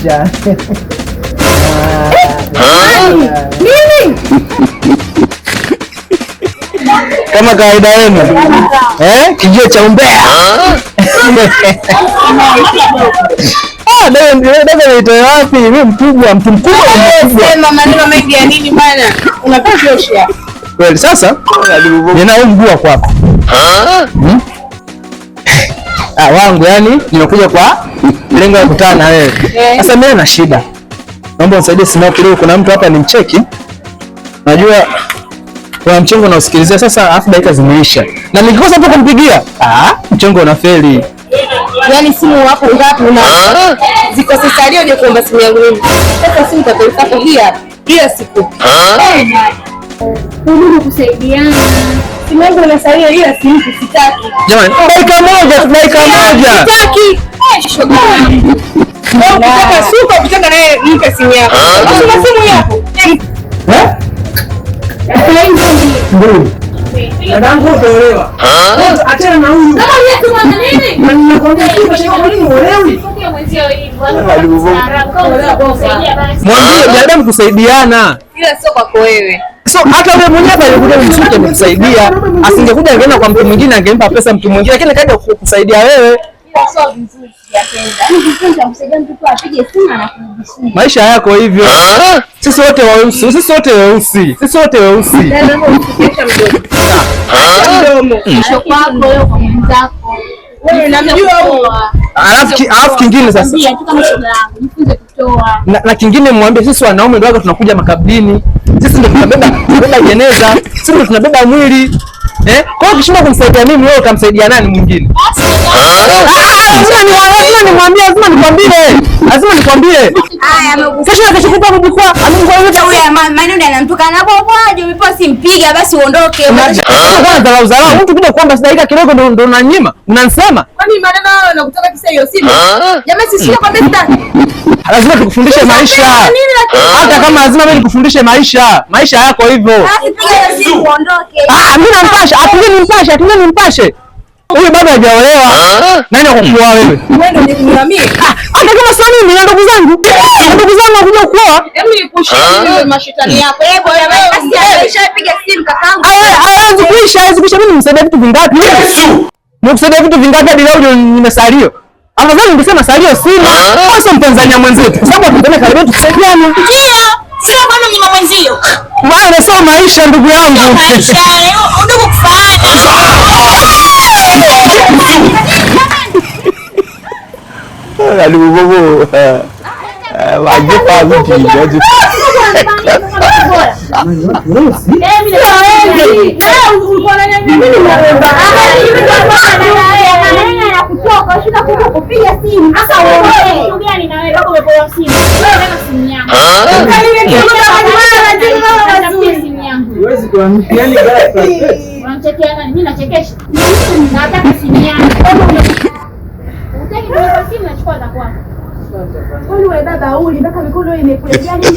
maisha. Nini? Kama kawaida yenu. Kijio cha umbea. Dada naitoe wapi? Mimi mkubwa, mtu mkubwa. Sema maneno mengi ya nini bana? Unapachosha. Kweli sasa nina mguu wako hapa. Wangu yani nimekuja kwa lengo la kukutana na wewe. Sasa mimi na shida. Naomba unisaidie simu yako leo, kuna mtu hapa nimcheki. Najua kuna mchengo na usikilizia sasa, afu dakika zimeisha. Na nikikosa hapo kumpigia, mchengo unafeli. Yaani simu hapo ngapi una? Ziko sasa leo je kuomba simu yangu mimi. Sasa simu itakuwa hapo hiya siku. Mungu kusaidiana. Simu yangu inasalia ila simu sitaki. Jamani, dakika moja. Sitaki. Ukitaka suka ukitaka naye mpe simu yako. Sasa simu yako. Ndio. Dadangu utaolewa. Achana na huyu. Kama yetu mwana nini? Nakwambia kitu cha kwa nini uolewi? Sikia mwenzio hivi. Mwambie binadamu kusaidiana. Ila sio kwako wewe. So hata yule mwenyewe alikuja msuke amekusaidia. Asingekuja angeenda kwa mtu mwingine angempa pesa mtu mwingine, lakini kaja kukusaidia wewe. Sio vizuri sijapenda. Nikifunza msaidia mtu kwa apige simu na kurudishia. Maisha yako hivyo. Sisi wote weusi. Ndio unafikisha mdomo. Kisho kwako wewe kwa mwenzako. Wewe unamjua huyo. Alafu kingine sasa. Kama shoga yangu, nifunze kutoa. Na kingine mwambie sisi wanaume ndio tunakuja makabrini. Sisi ndio tunabeba jeneza. Sisi ndio tunabeba mwili. Kwa hiyo ukishinda kumsaidia mimi wewe utamsaidia nani mwingine? Lazima nikwambie. Haya, kesho kupa mjukua. maneno yanamtuka na bwaje umeposi mpiga basi uondoke. Dharau. Mtu kuja kuomba dakika kidogo ndo unanyima. Unanisema? Kwani maneno hayo yanakutaka kisa hiyo simu? Jamani sisi sio kwamba sitaki. Lazima tukufundishe maisha. Hata kama lazima mimi nikufundishe maisha yako hivyo. Basi piga hiyo simu uondoke. Mimi nampasha, atuje nimpashe. Huyu bado hajaolewa. Nani akukuoa wewe? Wewe ndio unaniambia. Hata kama sio mimi na ndugu zangu wakuja kuoa. Hebu nikushie mashetani yako. Basi ameshapiga simu kakaangu. Hawezi kuisha mimi nimsaidie vitu vingapi? Nikusaidia vitu vingapi hadi leo nimesalio? Afadhali ungesema salio sina. Sasa Mtanzania mwenzetu. Kwa sababu tunataka karibia tusaidiane. Ndio. Sio bwana mnyama mwenzio. Wewe unasema maisha ndugu yangu. Maisha ndugu kufahamu. Alibobo. Wajipa vipi? Kupiga simu hasa wewe kitu gani na wewe umepoa simu wewe simu yangu simu yangu Huwezi kuambiani gani? unachekea nani? Mimi nachekesha, nataka simu yangu. Utaki kunipa simu, nachukua za kwako. Wewe baba uli mpaka mikono imekuja mtu